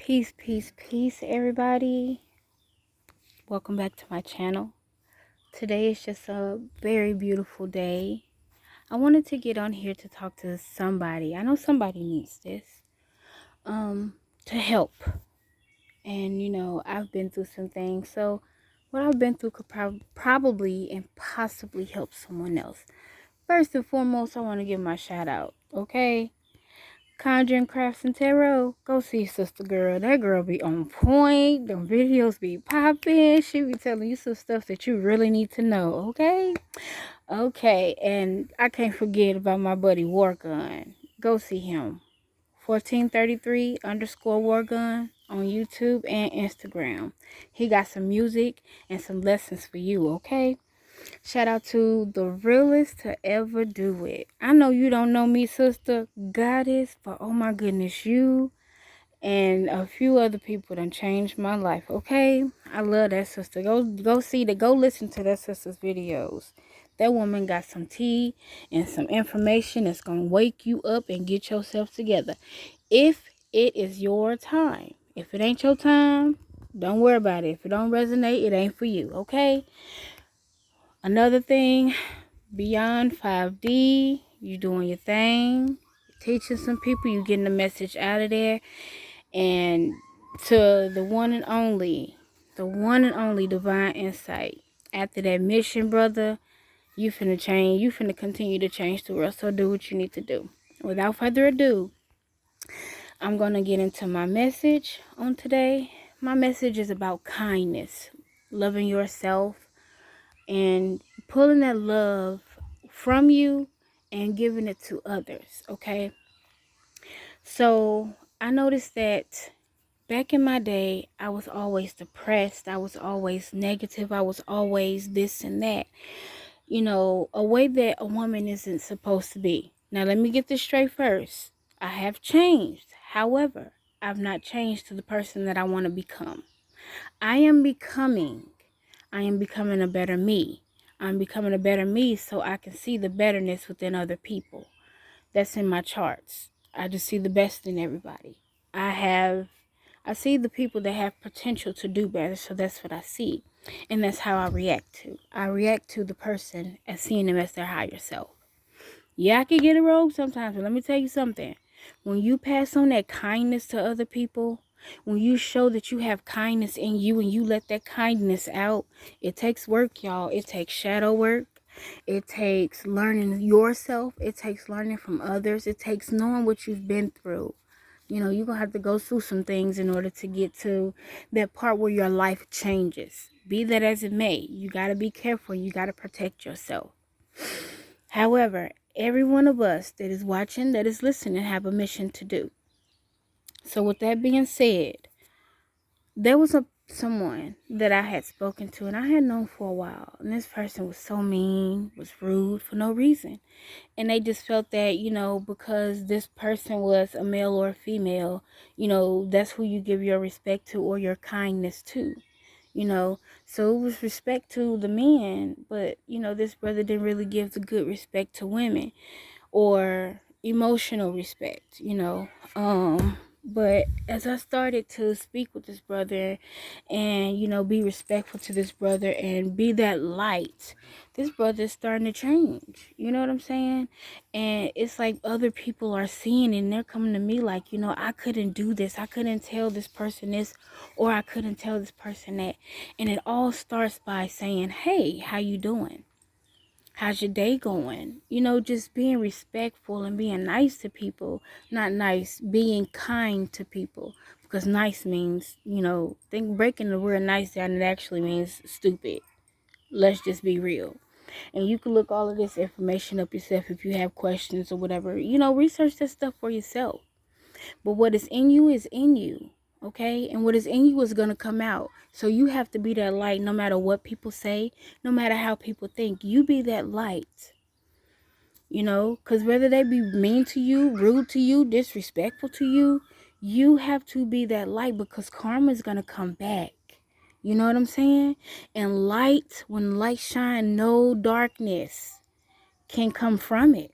Peace, peace, peace, everybody. Welcome back to my channel. Today is just a very beautiful day. I wanted to get on here to talk to somebody. I know somebody needs this to help. And, I've been through some things. So what I've been through could probably and possibly help someone else. First and foremost, I want to give my shout out, okay? Conjuring Crafts and Tarot, go see Sister Girl. That girl be on point. Them videos be popping. She be telling you some stuff that you really need to know, okay? Okay, and I can't forget about my buddy Wargun. Go see him. 1433_Wargun on YouTube and Instagram. He got some music and some lessons for you, okay? Shout out to the realest to ever do it. I know you don't know me, Sister Goddess, but oh my goodness, you and a few other people done changed my life, okay? I love that sister. Go listen to that sister's videos. That woman got some tea and some information that's going to wake you up and get yourself together. If it is your time. If it ain't your time, don't worry about it. If it don't resonate, it ain't for you, okay? Another thing, Beyond 5D, you doing your thing, teaching some people, you getting the message out of there. And to the one and only Divine Insight, after that mission, brother, you finna change, you finna continue to change the world, so do what you need to do. Without further ado, I'm gonna get into my message on today. My message is about kindness, loving yourself, and pulling that love from you and giving it to others, okay? So I noticed that back in my day, I was always depressed. I was always negative. I was always this and that. A way that a woman isn't supposed to be. Now, let me get this straight first. I have changed. However, I've not changed to the person that I want to become. I am becoming a better me. I'm becoming a better me so I can see the betterness within other people. That's in my charts. I just see the best in everybody. I see the people that have potential to do better, so that's what I see. And that's how I react to. I react to the person as seeing them as their higher self. Yeah, I can get it wrong sometimes, but let me tell you something. When you pass on that kindness to other people, when you show that you have kindness in you and you let that kindness out, it takes work, y'all. It takes shadow work. It takes learning yourself. It takes learning from others. It takes knowing what you've been through. You're going to have to go through some things in order to get to that part where your life changes. Be that as it may, you got to be careful. You got to protect yourself. However, every one of us that is watching, that is listening, have a mission to do. So with that being said, there was someone that I had spoken to and I had known for a while. And this person was so mean, was rude for no reason. And they just felt that, because this person was a male or a female, that's who you give your respect to or your kindness to. So it was respect to the men, but this brother didn't really give the good respect to women or emotional respect. But as I started to speak with this brother and be respectful to this brother and be that light, this brother is starting to change. You know what I'm saying? And it's like other people are seeing it and they're coming to me like, I couldn't do this. I couldn't tell this person this, or I couldn't tell this person that. And it all starts by saying, hey, how you doing? How's your day going? Just being respectful and being nice to people. Not nice, being kind to people. Because nice means, think breaking the word nice down, it actually means stupid. Let's just be real. And you can look all of this information up yourself if you have questions or whatever. Research that stuff for yourself. But what is in you is in you. Okay? And what is in you is going to come out. So you have to be that light no matter what people say, no matter how people think. You be that light. Because whether they be mean to you, rude to you, disrespectful to you, you have to be that light because karma is going to come back. You know what I'm saying? And light, when light shine, no darkness can come from it.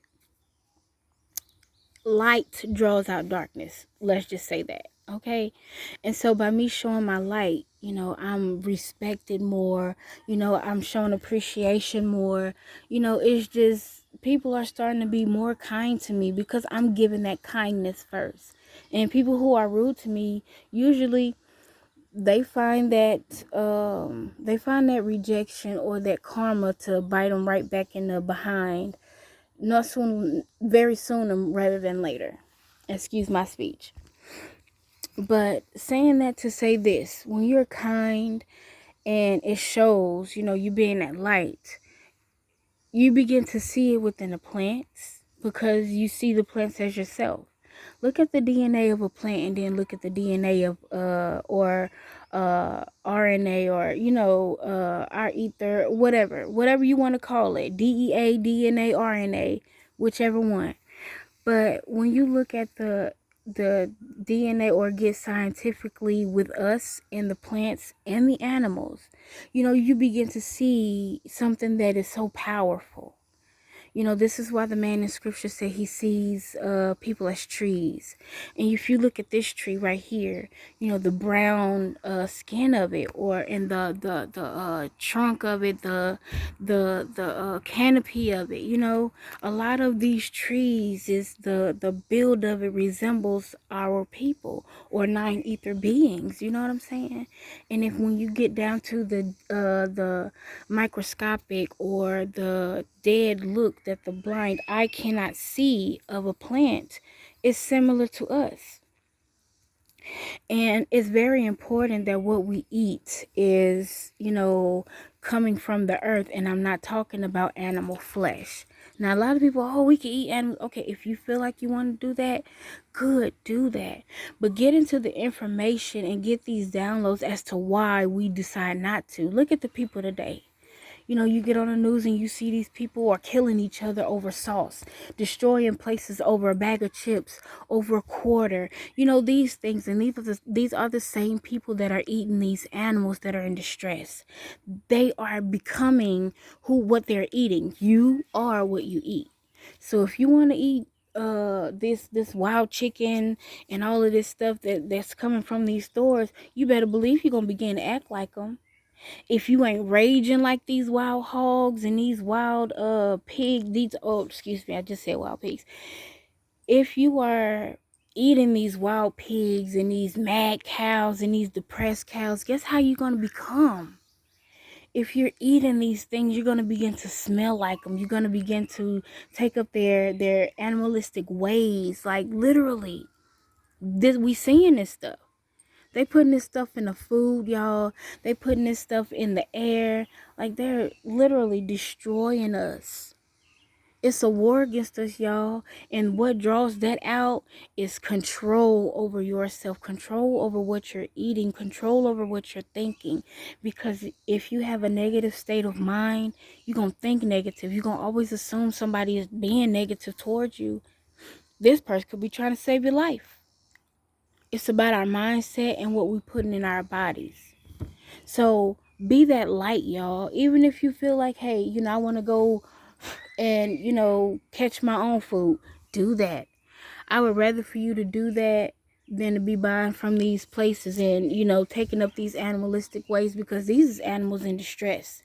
Light draws out darkness. Let's just say that. Okay. And so by me showing my light, I'm respected more, I'm showing appreciation more, it's just people are starting to be more kind to me because I'm giving that kindness first. And people who are rude to me, usually they find that rejection or that karma to bite them right back in the behind, not soon, very soon rather than later. Excuse my speech. But saying that to say this, when you're kind and it shows, you being that light, you begin to see it within the plants because you see the plants as yourself. Look at the DNA of a plant and then look at the DNA of or RNA, or our ether, whatever you want to call it, DEA, DNA, RNA, whichever one. But when you look at the DNA, or get scientifically with us and the plants and the animals, you begin to see something that is so powerful. This is why the man in scripture said he sees people as trees. And if you look at this tree right here, the brown skin of it, or in the trunk of it, the canopy of it, a lot of these trees is the build of it resembles our people or nine ether beings. You know what I'm saying? And if when you get down to the microscopic or the dead look that the blind eye cannot see of a plant, is similar to us. And it's very important that what we eat is, coming from the earth. And I'm not talking about animal flesh. Now, a lot of people, oh, we can eat animals. Okay, if you feel like you want to do that, good, do that. But get into the information and get these downloads as to why we decide not to. Look at the people today. You get on the news and you see these people are killing each other over sauce, destroying places over a bag of chips, over a quarter. These things, and these are the same people that are eating these animals that are in distress. They are becoming what they're eating. You are what you eat. So if you want to eat this wild chicken and all of this stuff that's coming from these stores, you better believe you're gonna begin to act like them. If you ain't raging like these wild hogs and these wild pigs, excuse me, I just said wild pigs. If you are eating these wild pigs and these mad cows and these depressed cows, guess how you're going to become? If you're eating these things, you're going to begin to smell like them. You're going to begin to take up their animalistic ways. Like, literally, we seeing this stuff. They putting this stuff in the food, y'all. They putting this stuff in the air. Like, they're literally destroying us. It's a war against us, y'all. And what draws that out is control over yourself, control over what you're eating, control over what you're thinking. Because if you have a negative state of mind, you're going to think negative. You're going to always assume somebody is being negative towards you. This person could be trying to save your life. It's about our mindset and what we're putting in our bodies. So be that light, y'all. Even if you feel like, hey, I want to go and, catch my own food, do that. I would rather for you to do that than to be buying from these places and, taking up these animalistic ways, because these is animals in distress.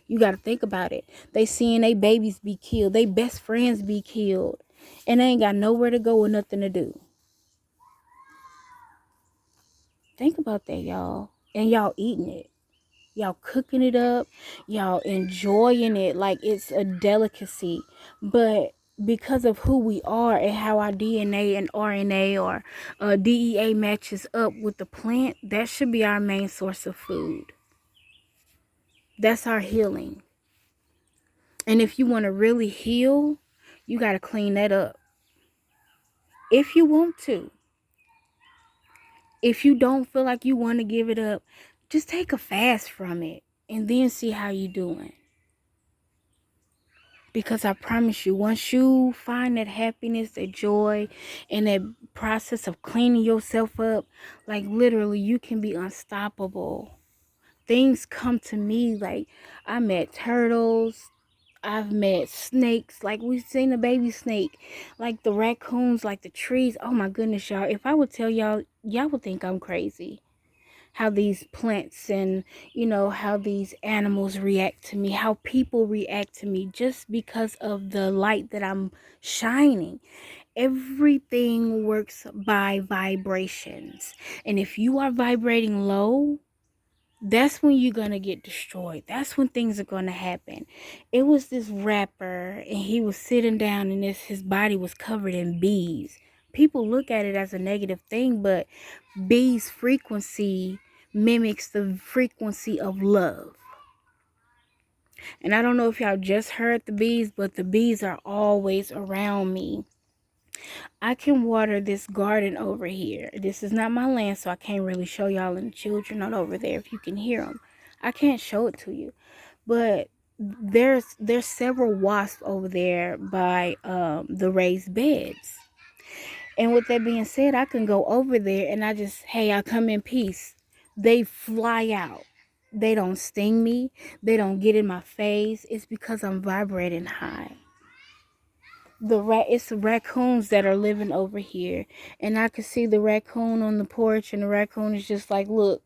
You got to think about it. They seeing their babies be killed, they best friends be killed, and they ain't got nowhere to go or nothing to do. Think about that, y'all. And y'all eating it. Y'all cooking it up. Y'all enjoying it like it's a delicacy. But because of who we are and how our DNA and RNA or DEA matches up with the plant, that should be our main source of food. That's our healing. And if you want to really heal, you got to clean that up. If you want to. If you don't feel like you want to give it up, just take a fast from it and then see how you doing. Because I promise you, once you find that happiness, that joy, and that process of cleaning yourself up, like literally you can be unstoppable. Things come to me, like I met turtles, I've met snakes, like we've seen a baby snake, like the raccoons, like the trees. Oh my goodness, y'all. If I would tell y'all y'all would think I'm crazy. How these plants and, how these animals react to me, how people react to me just because of the light that I'm shining. Everything works by vibrations. And if you are vibrating low, that's when you're going to get destroyed. That's when things are going to happen. It was this rapper, and he was sitting down, and his body was covered in bees. People look at it as a negative thing, but bees frequency mimics the frequency of love. And I don't know if y'all just heard the bees, but the bees are always around me. I can water this garden over here. This is not my land, so I can't really show y'all, and the children are over there if you can hear them. I can't show it to you. But there's several wasps over there by the raised beds. And with that being said, I can go over there and I come in peace. They fly out. They don't sting me. They don't get in my face. It's because I'm vibrating high. It's the raccoons that are living over here. And I can see the raccoon on the porch, and the raccoon is just like, look,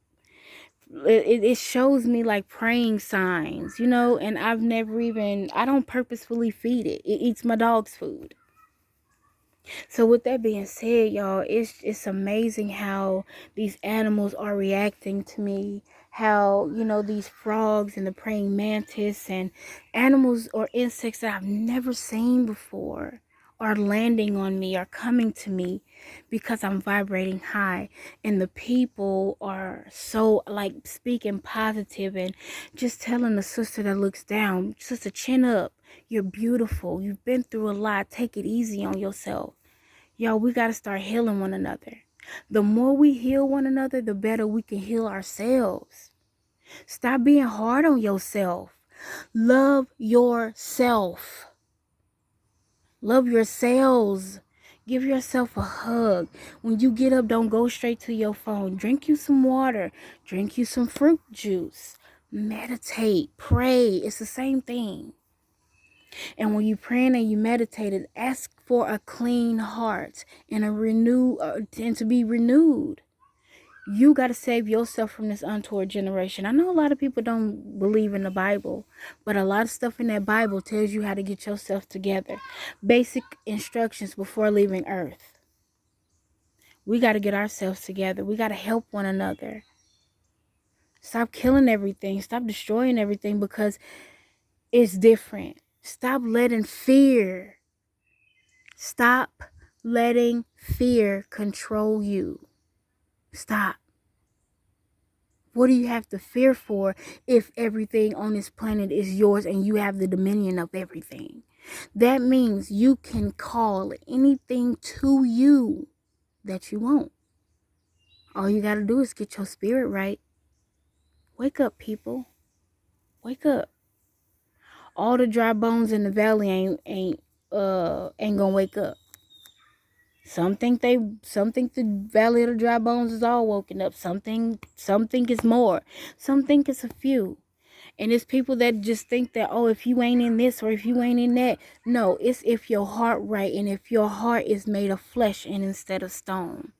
it shows me like praying signs, and I don't purposefully feed it. It eats my dog's food. So with that being said, y'all, it's amazing how these animals are reacting to me. How, these frogs and the praying mantis and animals or insects that I've never seen before are landing on me, are coming to me because I'm vibrating high. And the people are so like speaking positive and just telling the sister that looks down, sister, chin up. You're beautiful. You've been through a lot. Take it easy on yourself. Y'all, we got to start healing one another. The more we heal one another, the better we can heal ourselves. Stop being hard on yourself. Love yourself. Love yourselves. Give yourself a hug. When you get up, don't go straight to your phone. Drink you some water. Drink you some fruit juice. Meditate. Pray. It's the same thing. And when you praying and you meditated, ask for a clean heart and and to be renewed. You got to save yourself from this untoward generation. I know a lot of people don't believe in the Bible, but a lot of stuff in that Bible tells you how to get yourself together. Basic instructions before leaving earth. We got to get ourselves together. We got to help one another. Stop killing everything. Stop destroying everything because it's different. Stop letting fear control you. Stop. What do you have to fear for if everything on this planet is yours and you have the dominion of everything? That means you can call anything to you that you want. All you got to do is get your spirit right. Wake up, people. Wake up. All the dry bones in the valley ain't gonna wake up. Some think the valley of the dry bones is all woken up. Some think it's more. Some think it's a few. And it's people that just think that, oh, if you ain't in this or if you ain't in that. No, it's if your heart right and if your heart is made of flesh and instead of stone.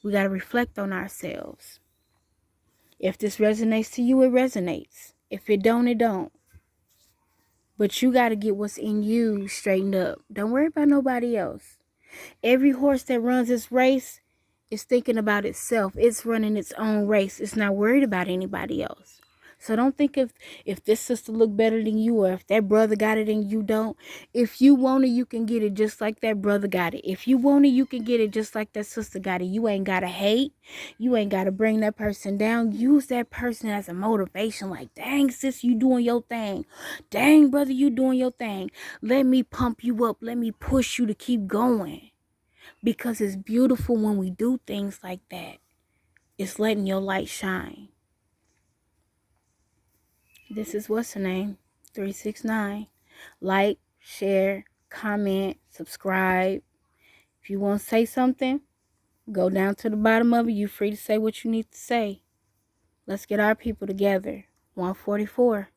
We got to reflect on ourselves. If this resonates to you, it resonates. If it don't, it don't. But you got to get what's in you straightened up. Don't worry about nobody else. Every horse that runs its race is thinking about itself. It's running its own race. It's not worried about anybody else. So don't think if this sister look better than you or if that brother got it and you don't. If you want it, you can get it just like that brother got it. If you want it, you can get it just like that sister got it. You ain't got to hate. You ain't got to bring that person down. Use that person as a motivation. Like, dang, sis, you doing your thing. Dang, brother, you doing your thing. Let me pump you up. Let me push you to keep going. Because it's beautiful when we do things like that. It's letting your light shine. This is what's her name? 369. Like, share, comment, subscribe. If you want to say something, go down to the bottom of it. You're free to say what you need to say. Let's get our people together. 144.